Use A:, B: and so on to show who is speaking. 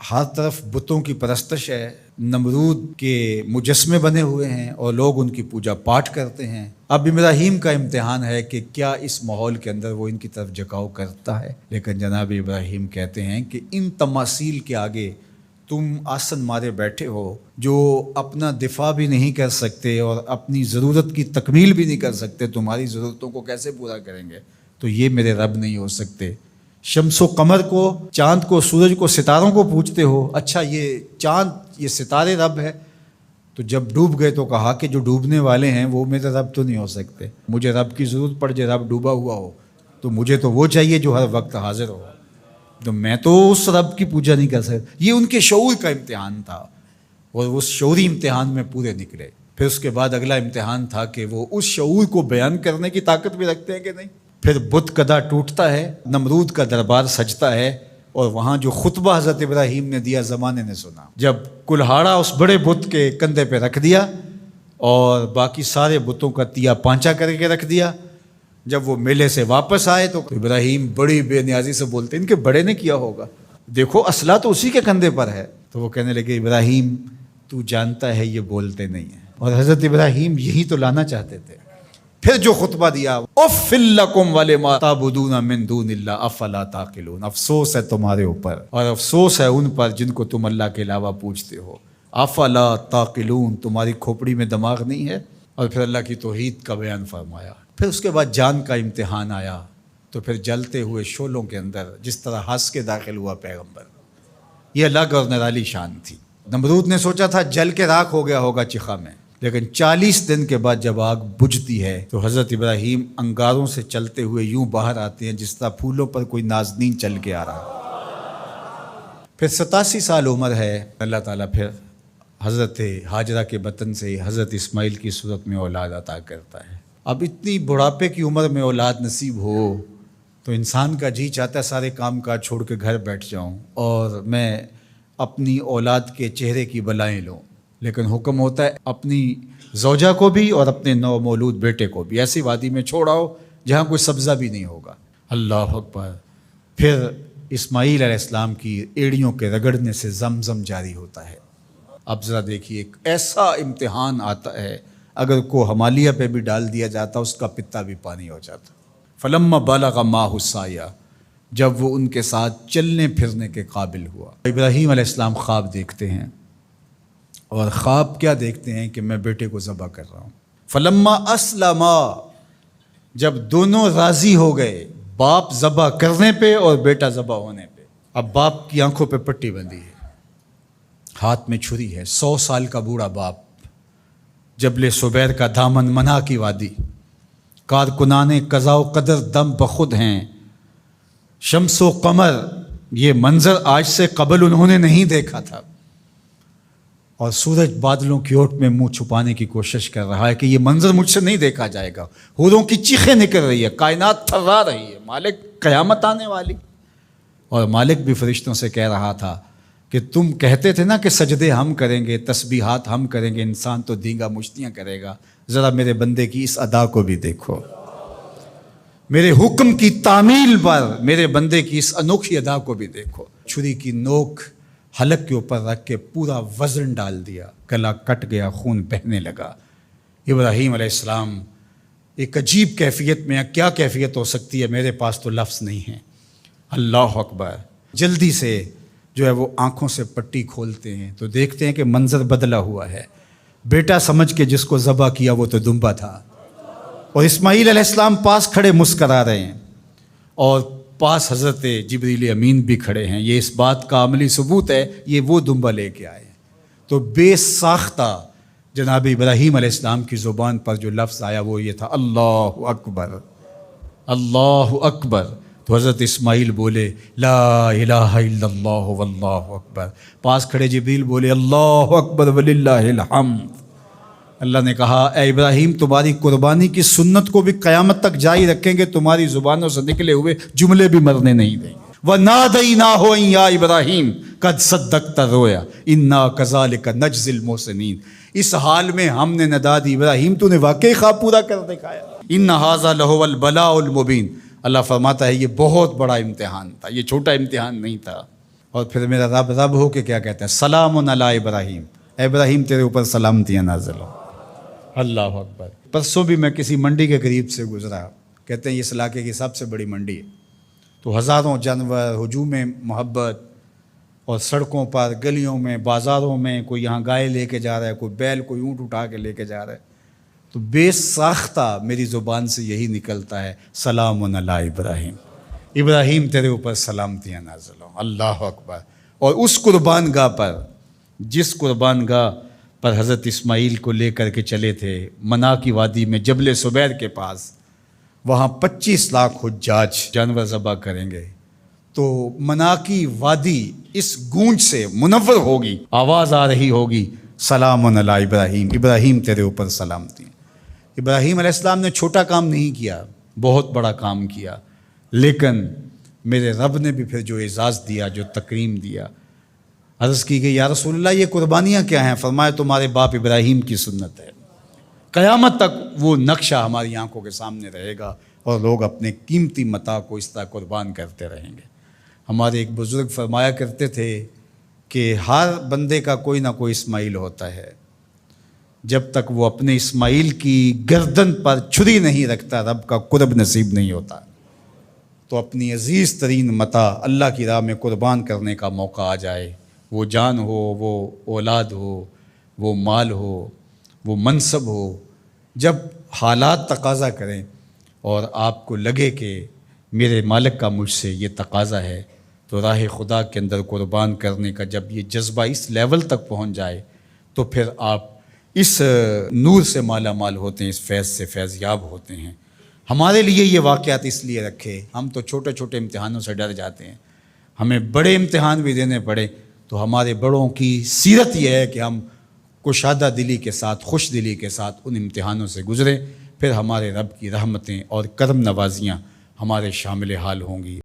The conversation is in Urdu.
A: ہر طرف بتوں کی پرستش ہے، نمرود کے مجسمے بنے ہوئے ہیں اور لوگ ان کی پوجا پاٹ کرتے ہیں۔ اب ابراہیم کا امتحان ہے کہ کیا اس ماحول کے اندر وہ ان کی طرف جھکاؤ کرتا ہے، لیکن جناب ابراہیم کہتے ہیں کہ ان تماثیل کے آگے تم آسن مارے بیٹھے ہو، جو اپنا دفاع بھی نہیں کر سکتے اور اپنی ضرورت کی تکمیل بھی نہیں کر سکتے، تمہاری ضرورتوں کو کیسے پورا کریں گے؟ تو یہ میرے رب نہیں ہو سکتے۔ شمس و قمر کو، چاند کو، سورج کو، ستاروں کو پوجتے ہو، اچھا یہ چاند، یہ ستارے رب ہے؟ تو جب ڈوب گئے تو کہا کہ جو ڈوبنے والے ہیں وہ میرے رب تو نہیں ہو سکتے، مجھے رب کی ضرورت پڑ جائے، رب ڈوبا ہوا ہو تو مجھے تو وہ چاہیے جو ہر وقت حاضر ہو، تو میں تو اس رب کی پوجا نہیں کر سکتا۔ یہ ان کے شعور کا امتحان تھا اور اس شعوری امتحان میں پورے نکلے۔ پھر اس کے بعد اگلا امتحان تھا کہ وہ اس شعور کو بیان کرنے کی طاقت بھی رکھتے ہیں کہ نہیں۔ پھر بت کدا ٹوٹتا ہے، نمرود کا دربار سجتا ہے، اور وہاں جو خطبہ حضرت ابراہیم نے دیا زمانے نے سنا، جب کلہاڑا اس بڑے بت کے کندھے پہ رکھ دیا اور باقی سارے بتوں کا تیا پانچا کر کے رکھ دیا، جب وہ میلے سے واپس آئے تو ابراہیم بڑی بے نیازی سے بولتے ان کے بڑے نے کیا ہوگا، دیکھو اسلحہ تو اسی کے کندھے پر ہے۔ تو وہ کہنے لگے ابراہیم تو جانتا ہے یہ بولتے نہیں ہیں، اور حضرت ابراہیم یہی تو لانا چاہتے تھے۔ پھر جو خطبہ دیا، اف لکم ولما تعبدون من دون اللہ افلا تعقلون، افسوس ہے تمہارے اوپر اور افسوس ہے ان پر جن کو تم اللہ کے علاوہ پوجتے ہو، افلا تعقلون، تمہاری کھوپڑی میں دماغ نہیں ہے۔ اور پھر اللہ کی توحید کا بیان فرمایا۔ پھر اس کے بعد جان کا امتحان آیا، تو پھر جلتے ہوئے شعلوں کے اندر جس طرح ہنس کے داخل ہوا پیغمبر، یہ الگ اور نرالی شان تھی۔ نمرود نے سوچا تھا جل کے راکھ ہو گیا ہوگا چخا میں، لیکن 40 دن کے بعد جب آگ بجھتی ہے تو حضرت ابراہیم انگاروں سے چلتے ہوئے یوں باہر آتے ہیں جس طرح پھولوں پر کوئی نازنین چل کے آ رہا۔ پھر 87 سال عمر ہے، اللہ تعالیٰ پھر حضرت ہاجرہ کے بطن سے حضرت اسماعیل کی صورت میں اولاد عطا کرتا ہے۔ اب اتنی بڑھاپے کی عمر میں اولاد نصیب ہو تو انسان کا جی چاہتا ہے سارے کام کاج چھوڑ کے گھر بیٹھ جاؤں اور میں اپنی اولاد کے چہرے کی بلائیں لوں، لیکن حکم ہوتا ہے اپنی زوجہ کو بھی اور اپنے نو مولود بیٹے کو بھی ایسی وادی میں چھوڑاؤ جہاں کوئی سبزہ بھی نہیں ہوگا۔ اللہ اکبر۔ پھر اسماعیل علیہ السلام کی ایڑیوں کے رگڑنے سے زمزم جاری ہوتا ہے۔ اب ذرا دیکھیے، ایک ایسا امتحان آتا ہے، اگر کو ہمالیہ پہ بھی ڈال دیا جاتا اس کا پتا بھی پانی ہو جاتا۔ فلما بلغ معہ السعی، جب وہ ان کے ساتھ چلنے پھرنے کے قابل ہوا۔ ابراہیم علیہ السلام خواب دیکھتے ہیں، اور خواب کیا دیکھتے ہیں کہ میں بیٹے کو ذبح کر رہا ہوں۔ فلما اسلما، جب دونوں راضی ہو گئے، باپ ذبح کرنے پہ اور بیٹا ذبح ہونے پہ۔ اب باپ کی آنکھوں پہ پٹی بندھی ہے، ہاتھ میں چھری ہے، 100 سال کا بوڑھا باپ، جبل سبیر کا دامن، منہا کی وادی، کارکنان قضاء و قدر دم بخود ہیں، شمس و قمر، یہ منظر آج سے قبل انہوں نے نہیں دیکھا تھا، اور سورج بادلوں کی اوٹ میں منہ چھپانے کی کوشش کر رہا ہے کہ یہ منظر مجھ سے نہیں دیکھا جائے گا، حوروں کی چیخیں نکل رہی ہے، کائنات تھرا رہی ہے، مالک قیامت آنے والی۔ اور مالک بھی فرشتوں سے کہہ رہا تھا کہ تم کہتے تھے نا کہ سجدے ہم کریں گے، تسبیحات ہم کریں گے، انسان تو دینگا مشتیاں کرے گا، ذرا میرے بندے کی اس ادا کو بھی دیکھو، میرے حکم کی تعمیل پر میرے بندے کی اس انوکھی ادا کو بھی دیکھو۔ چھری کی نوک حلق کے اوپر رکھ کے پورا وزن ڈال دیا، گلا کٹ گیا، خون بہنے لگا۔ ابراہیم علیہ السلام ایک عجیب کیفیت میں، کیا کیفیت ہو سکتی ہے، میرے پاس تو لفظ نہیں ہیں۔ اللہ اکبر۔ جلدی سے جو ہے وہ آنکھوں سے پٹی کھولتے ہیں تو دیکھتے ہیں کہ منظر بدلا ہوا ہے، بیٹا سمجھ کے جس کو ذبح کیا وہ تو دمبا تھا، اور اسماعیل علیہ السلام پاس کھڑے مسکرا رہے ہیں، اور پاس حضرت جبریل امین بھی کھڑے ہیں۔ یہ اس بات کا عملی ثبوت ہے یہ وہ دمبا لے کے آئے ہیں۔ تو بے ساختہ جناب ابراہیم علیہ السلام کی زبان پر جو لفظ آیا وہ یہ تھا، اللہ اکبر، اللہ اکبر۔ تو حضرت اسماعیل بولے لا الہ الا اللہ واللہ اکبر، پاس کھڑے جبریل بولے اللہ اکبر وللہ الحمد۔ اللہ نے کہا اے ابراہیم تمہاری قربانی کی سنت کو بھی قیامت تک جاری رکھیں گے، تمہاری زبانوں سے نکلے ہوئے جملے بھی مرنے نہیں دیں گے۔ وَنَادَيْنَاهُ أَن يَا إِبْرَاهِيمُ قَدْ صَدَّقْتَ الرُّؤْيَا إِنَّا كَذَلِكَ نَجْزِي الْمُحْسِنِينَ، اس حال میں ہم نے ندا دی ابراہیم تو نے واقعی خواب پورا کر دکھایا۔ إِنَّ هَذَا لَهُوَ الْبَلَاءُ الْمُبِينُ، اللہ فرماتا ہے یہ بہت بڑا امتحان تھا، یہ چھوٹا امتحان نہیں تھا۔ اور پھر میرا رب رب ہو کے کیا کہتا ہے؟ سلام علی ابراہیم، اے ابراہیم تیرے اوپر سلامتیاں نازل ہو۔ اللہ اکبر۔ پرسوں بھی میں کسی منڈی کے قریب سے گزرا، کہتے ہیں اس علاقے کی سب سے بڑی منڈی ہے، تو ہزاروں جانور، ہجوم محبت، اور سڑکوں پر، گلیوں میں، بازاروں میں کوئی یہاں گائے لے کے جا رہا ہے، کوئی بیل، کوئی اونٹ اٹھا کے لے کے جا رہا ہے، تو بے ساختہ میری زبان سے یہی نکلتا ہے، سلام علی ابراہیم، ابراہیم تیرے اوپر سلامتیاں نازل ہوں۔ اللہ اکبر۔ اور اس قربان گاہ پر، جس قربان گاہ پر حضرت اسماعیل کو لے کر کے چلے تھے، منا کی وادی میں جبل سبیر کے پاس، وہاں 25 لاکھ حجاج جانور ذبح کریں گے، تو منا کی وادی اس گونج سے منور ہوگی، آواز آ رہی ہوگی، سلام علی ابراہیم، ابراہیم تیرے اوپر سلامتی۔ ابراہیم علیہ السلام نے چھوٹا کام نہیں کیا، بہت بڑا کام کیا، لیکن میرے رب نے بھی پھر جو اعزاز دیا، جو تکریم دیا، عرض کی گئی یا رسول اللہ یہ قربانیاں کیا ہیں؟ فرمایا تمہارے باپ ابراہیم کی سنت ہے، قیامت تک وہ نقشہ ہماری آنکھوں کے سامنے رہے گا، اور لوگ اپنے قیمتی متاع کو اس طرح قربان کرتے رہیں گے۔ ہمارے ایک بزرگ فرمایا کرتے تھے کہ ہر بندے کا کوئی نہ کوئی اسماعیل ہوتا ہے، جب تک وہ اپنے اسماعیل کی گردن پر چھری نہیں رکھتا رب کا قرب نصیب نہیں ہوتا۔ تو اپنی عزیز ترین متاع اللہ کی راہ میں قربان کرنے کا موقع آ جائے، وہ جان ہو، وہ اولاد ہو، وہ مال ہو، وہ منصب ہو، جب حالات تقاضا کریں اور آپ کو لگے کہ میرے مالک کا مجھ سے یہ تقاضا ہے، تو راہ خدا کے اندر قربان کرنے کا جب یہ جذبہ اس لیول تک پہنچ جائے، تو پھر آپ اس نور سے مالا مال ہوتے ہیں، اس فیض سے فیض یاب ہوتے ہیں۔ ہمارے لیے یہ واقعات اس لیے رکھے، ہم تو چھوٹے چھوٹے امتحانوں سے ڈر جاتے ہیں، ہمیں بڑے امتحان بھی دینے پڑے تو ہمارے بڑوں کی سیرت یہ ہے کہ ہم کشادہ دلی کے ساتھ، خوش دلی کے ساتھ ان امتحانوں سے گزریں، پھر ہمارے رب کی رحمتیں اور کرم نوازیاں ہمارے شامل حال ہوں گی۔